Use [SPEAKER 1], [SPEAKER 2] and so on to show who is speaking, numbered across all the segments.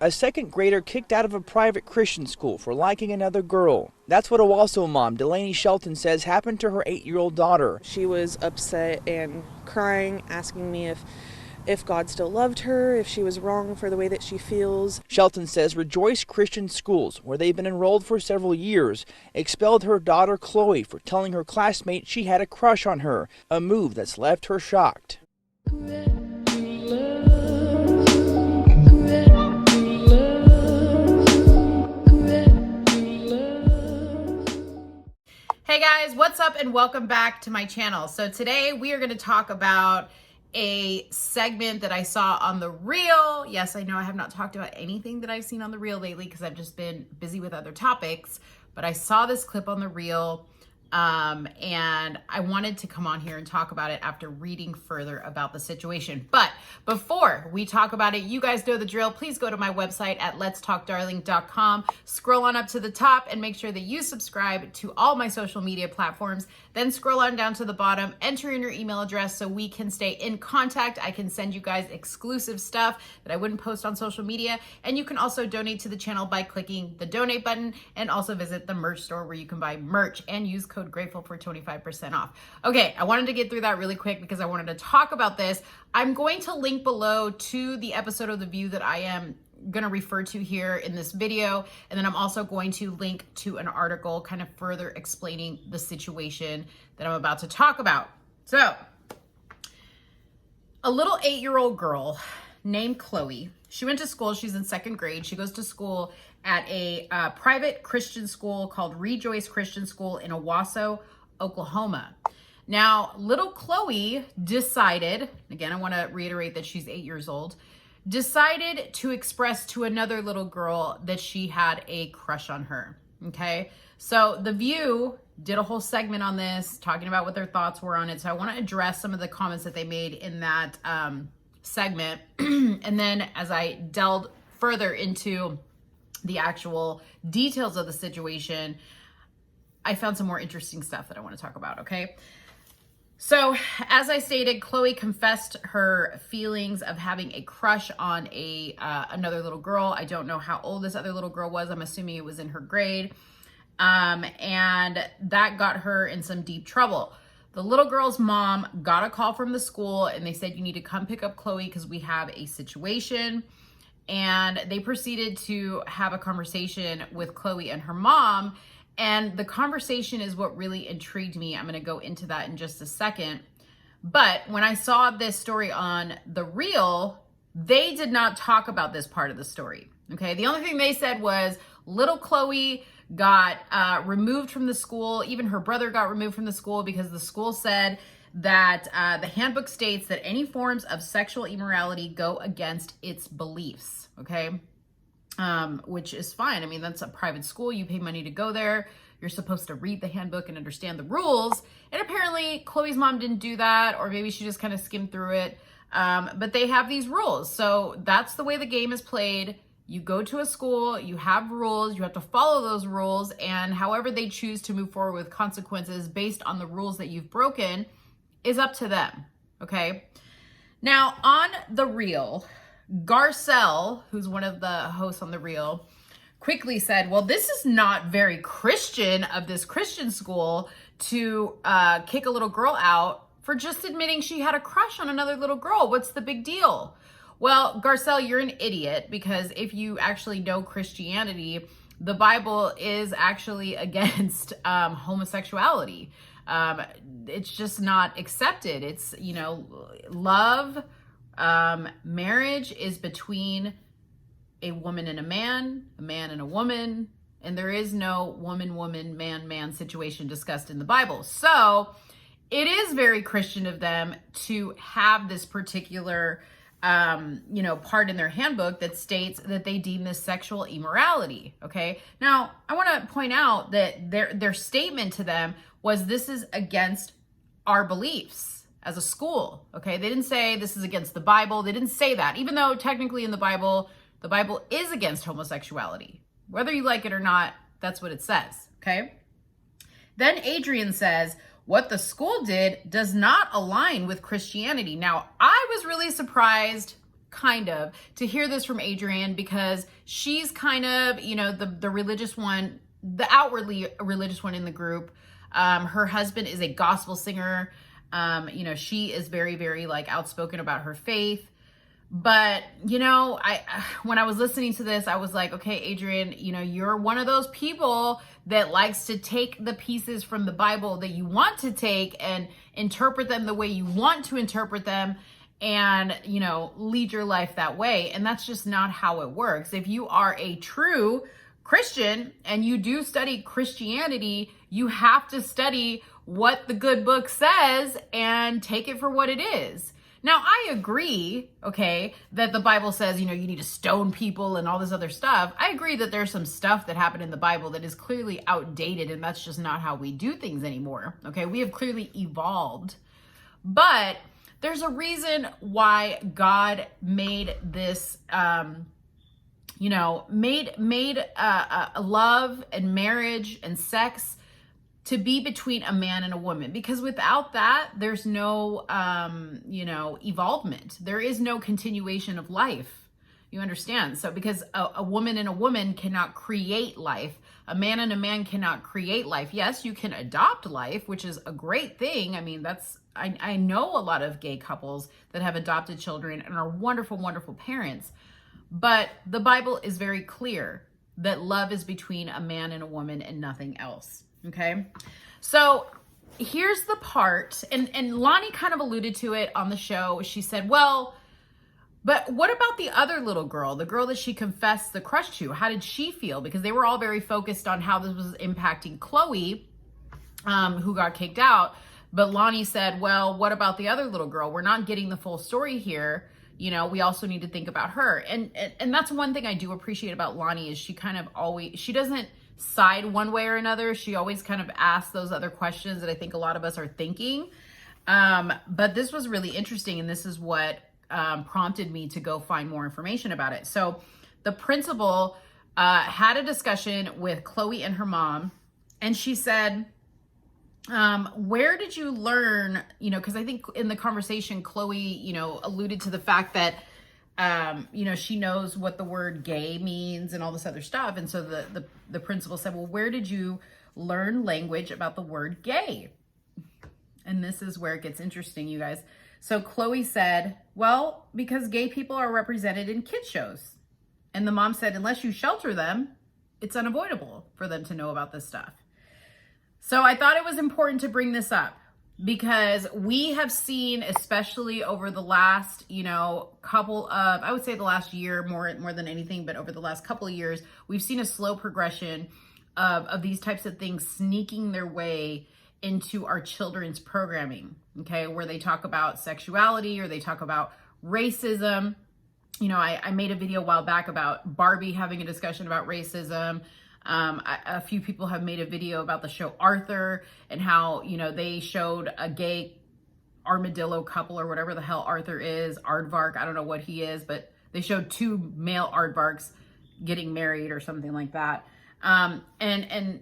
[SPEAKER 1] A second grader kicked out of a private Christian school for liking another girl. That's what Owasso mom Delaney Shelton says happened to her 8-year-old daughter.
[SPEAKER 2] She was upset and crying, asking me if God still loved her, if she was wrong for the way that she feels.
[SPEAKER 1] Shelton says Rejoice Christian Schools, where they've been enrolled for several years, expelled her daughter Chloe for telling her classmate she had a crush on her, a move that's left her shocked.
[SPEAKER 3] Hey guys, what's up and welcome back to my channel. So today we are going to talk about a segment that I saw on The Reel. Yes, I know I have not talked about anything that I've seen on The Reel lately because I've just been busy with other topics, but I saw this clip on The Reel and I wanted to come on here and talk about it after reading further about the situation. But before we talk about it, you guys know the drill. Please go to my website at letstalkdarling.com, scroll on up to the top and make sure that you subscribe to all my social media platforms. Then scroll on down to the bottom, enter in your email address so we can stay in contact. I can send you guys exclusive stuff that I wouldn't post on social media. And you can also donate to the channel by clicking the donate button and also visit the merch store where you can buy merch and use code GRATEFUL for 25% off. Okay, I wanted to get through that really quick because I wanted to talk about this. I'm going to link below to the episode of The View that I am going to refer to here in this video. And then I'm also going to link to an article kind of further explaining the situation that I'm about to talk about. So, a little 8-year-old girl named Chloe, she went to school, she's in 2nd grade. She goes to school at a private Christian school called Rejoice Christian School in Owasso, Oklahoma. Now, little Chloe decided, again, I want to reiterate that she's 8 years old, decided to express to another little girl that she had a crush on her, okay? So The View did a whole segment on this, talking about what their thoughts were on it. So I want to address some of the comments that they made in that segment. And then as I delved further into the actual details of the situation, I found some more interesting stuff that I want to talk about, okay? So, as I stated, Chloe confessed her feelings of having a crush on another little girl. I don't know how old this other little girl was. I'm assuming it was in her grade. And that got her in some deep trouble. The little girl's mom got a call from the school and they said, you need to come pick up Chloe because we have a situation. And they proceeded to have a conversation with Chloe and her mom. And the conversation is what really intrigued me. I'm going to go into that in just a second. But when I saw this story on The Reel, they did not talk about this part of the story. Okay. The only thing they said was little Chloe got removed from the school. Even her brother got removed from the school because the school said that the handbook states that any forms of sexual immorality go against its beliefs. Okay. Which is fine. I mean, that's a private school. You pay money to go there. You're supposed to read the handbook and understand the rules. And apparently Chloe's mom didn't do that, or maybe she just kind of skimmed through it. But they have these rules. So that's the way the game is played. You go to a school, you have rules, you have to follow those rules, and however they choose to move forward with consequences based on the rules that you've broken is up to them. Okay. Now on The Reel, Garcelle, who's one of the hosts on The Reel, quickly said, well, this is not very Christian of this Christian school to kick a little girl out for just admitting she had a crush on another little girl. What's the big deal? Well, Garcelle, you're an idiot, because if you actually know Christianity, the Bible is actually against homosexuality. It's just not accepted. It's, love, marriage is between a woman and a man and a woman, and there is no woman, man situation discussed in the Bible. So it is very Christian of them to have this particular, part in their handbook that states that they deem this sexual immorality. Okay. Now I want to point out that their statement to them was, this is against our beliefs as a school. Okay. They didn't say this is against the Bible. They didn't say that, even though technically in the Bible is against homosexuality. Whether you like it or not, that's what it says. Okay. Then Adrian says, what the school did does not align with Christianity. Now, I was really surprised to hear this from Adrian, because she's kind of, the religious one, the outwardly religious one in the group. Her husband is a gospel singer. She is very, very like outspoken about her faith. But, when I was listening to this, I was like, okay, Adrian, you're one of those people that likes to take the pieces from the Bible that you want to take and interpret them the way you want to interpret them, and, lead your life that way. And that's just not how it works. If you are a true Christian and you do study Christianity, you have to study what the good book says and take it for what it is. Now, I agree, okay, that the Bible says, you need to stone people and all this other stuff. I agree that there's some stuff that happened in the Bible that is clearly outdated, and that's just not how we do things anymore, okay? We have clearly evolved. But there's a reason why God made this, made love and marriage and sex to be between a man and a woman, because without that, there's no, evolvement. There is no continuation of life. You understand? So because a woman and a woman cannot create life, a man and a man cannot create life. Yes, you can adopt life, which is a great thing. I mean, I know a lot of gay couples that have adopted children and are wonderful, wonderful parents. But the Bible is very clear that love is between a man and a woman and nothing else. Okay, so here's the part, and Lonnie kind of alluded to it on the show. She said, well, but what about the other little girl, the girl that she confessed the crush to? How did she feel? Because they were all very focused on how this was impacting Chloe, who got kicked out. But Lonnie said, well, what about the other little girl? We're not getting the full story here. We also need to think about her. And that's one thing I do appreciate about Lonnie, is she kind of always, she doesn't side one way or another. She always kind of asks those other questions that I think a lot of us are thinking. But this was really interesting, and this is what prompted me to go find more information about it. So the principal had a discussion with Chloe and her mom, and she said, where did you learn, because I think in the conversation, Chloe, alluded to the fact that she knows what the word gay means and all this other stuff. And so the principal said, well, where did you learn language about the word gay? And this is where it gets interesting, you guys. So Chloe said, well, because gay people are represented in kids shows. And the mom said, unless you shelter them, it's unavoidable for them to know about this stuff. So I thought it was important to bring this up, because we have seen, especially over the last, couple of, I would say the last year more than anything, but over the last couple of years, we've seen a slow progression of these types of things sneaking their way into our children's programming, okay, where they talk about sexuality or they talk about racism. I made a video a while back about Barbie having a discussion about racism. A few people have made a video about the show Arthur and how, they showed a gay armadillo couple or whatever the hell Arthur is, aardvark, I don't know what he is, but they showed two male aardvarks getting married or something like that. And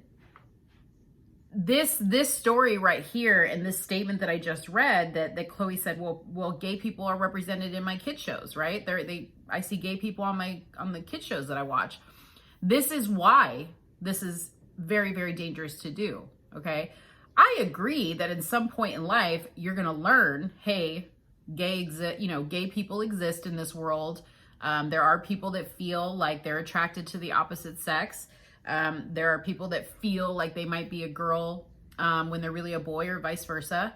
[SPEAKER 3] this story right here and this statement that I just read that Chloe said, well, gay people are represented in my kid shows, right? I see gay people on the kid shows that I watch. This is why this is very, very dangerous to do, okay? I agree that at some point in life, you're going to learn, hey, gay people exist in this world. There are people that feel like they're attracted to the opposite sex. There are people that feel like they might be a girl when they're really a boy, or vice versa.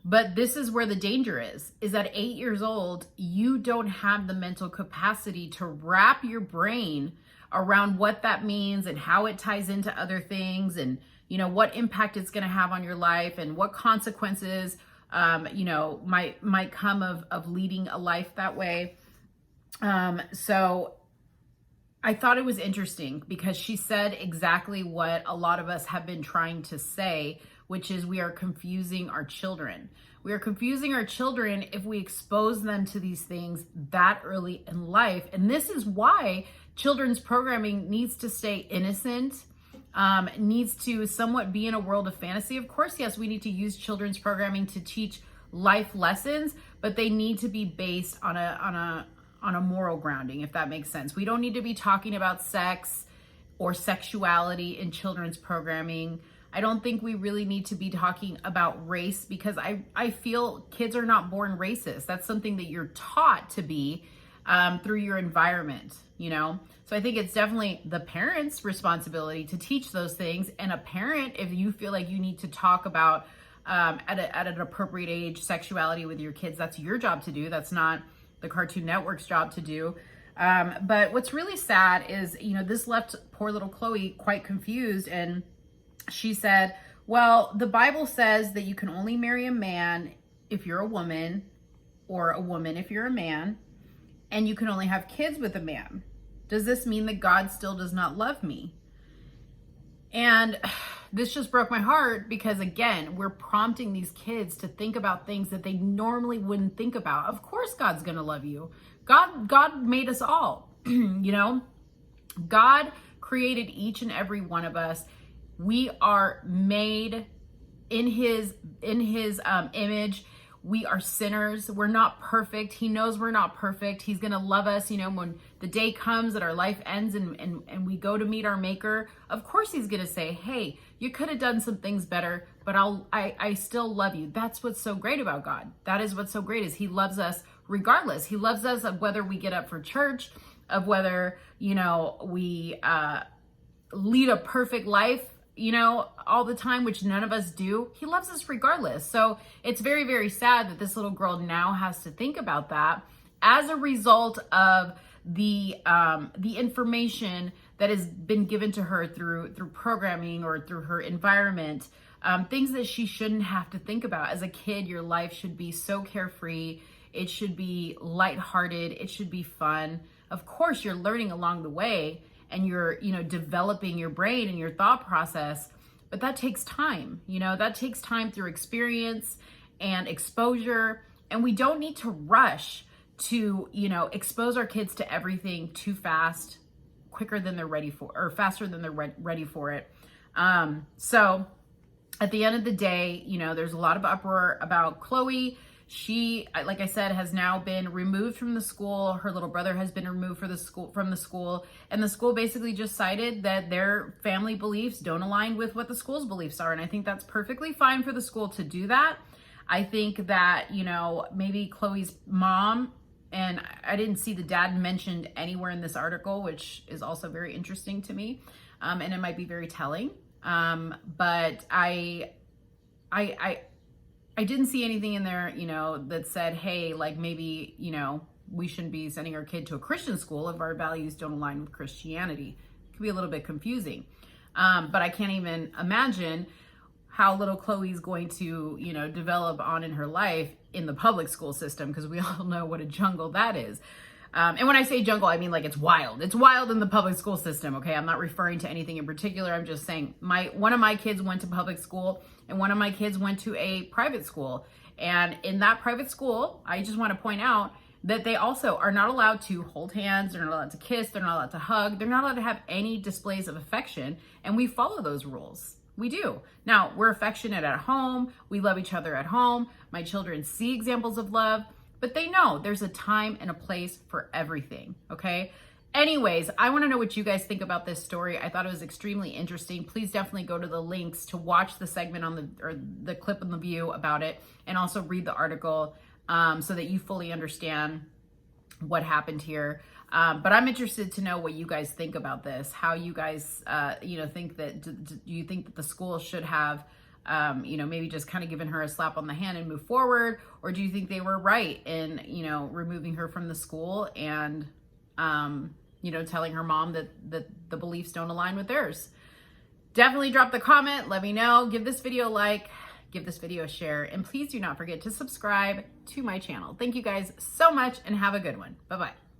[SPEAKER 3] But this is where the danger is at 8 years old, you don't have the mental capacity to wrap your brain around what that means and how it ties into other things, and what impact it's going to have on your life, and what consequences might come of leading a life that way. So I thought it was interesting because she said exactly what a lot of us have been trying to say, which is we are confusing our children. We are confusing our children if we expose them to these things that early in life. And this is why children's programming needs to stay innocent, needs to somewhat be in a world of fantasy. Of course, yes, we need to use children's programming to teach life lessons, but they need to be based on on a moral grounding, if that makes sense. We don't need to be talking about sex or sexuality in children's programming. I don't think we really need to be talking about race, because I feel kids are not born racist. That's something that you're taught to be through your environment, you know? So I think it's definitely the parent's responsibility to teach those things. And a parent, if you feel like you need to talk about at an appropriate age sexuality with your kids, that's your job to do. That's not the Cartoon Network's job to do. But what's really sad is, you know, this left poor little Chloe quite confused. And she said, well, the Bible says that you can only marry a man if you're a woman, or a woman if you're a man, and you can only have kids with a man. Does this mean that God still does not love me? And this just broke my heart, because again, we're prompting these kids to think about things that they normally wouldn't think about. Of course, God's going to love you. God made us all, you know, God created each and every one of us. We are made in his image. We are sinners. We're not perfect. He knows we're not perfect. He's going to love us. You know, when the day comes that our life ends and we go to meet our maker, of course he's going to say, hey, you could have done some things better, but I still love you. That's what's so great about God. That is what's so great, is he loves us regardless. He loves us of whether we get up for church, of whether, you know, we lead a perfect life, you know, all the time, which none of us do. He loves us regardless. So it's very, very sad that this little girl now has to think about that as a result of the information that has been given to her through programming or through her environment, things that she shouldn't have to think about. As a kid, your life should be so carefree. It should be lighthearted. It should be fun. Of course, you're learning along the way, and you're, you know, developing your brain and your thought process, but that takes time. You know, that takes time through experience and exposure. And we don't need to rush to, you know, expose our kids to everything too fast, quicker than they're ready for, or faster than they're ready for it. So at the end of the day, you know, there's a lot of uproar about Chloe. She, like I said, has now been removed from the school. Her little brother has been removed from the school. And the school basically just cited that their family beliefs don't align with what the school's beliefs are. And I think that's perfectly fine for the school to do that. I think that, you know, maybe Chloe's mom, and I didn't see the dad mentioned anywhere in this article, which is also very interesting to me. And it might be very telling. But I didn't see anything in there, you know, that said, hey, like maybe, you know, we shouldn't be sending our kid to a Christian school if our values don't align with Christianity. It can be a little bit confusing. But I can't even imagine how little Chloe's going to, you know, develop on in her life in the public school system, because we all know what a jungle that is. And when I say jungle, I mean like it's wild. It's wild in the public school system, okay? I'm not referring to anything in particular. I'm just saying one of my kids went to public school and one of my kids went to a private school. And in that private school, I just want to point out that they also are not allowed to hold hands. They're not allowed to kiss. They're not allowed to hug. They're not allowed to have any displays of affection. And we follow those rules. We do. Now, we're affectionate at home. We love each other at home. My children see examples of love. But they know there's a time and a place for everything, okay? Anyways, I want to know what you guys think about this story. I thought it was extremely interesting. Please definitely go to the links to watch the segment or the clip on The View about it, and also read the article so that you fully understand what happened here. But I'm interested to know what you guys think about this. How you guys, think that? Do you think that the school should have maybe just kind of giving her a slap on the hand and move forward? Or do you think they were right in, removing her from the school and, telling her mom that the beliefs don't align with theirs? Definitely drop the comment. Let me know. Give this video a like. Give this video a share. And please do not forget to subscribe to my channel. Thank you guys so much and have a good one. Bye-bye.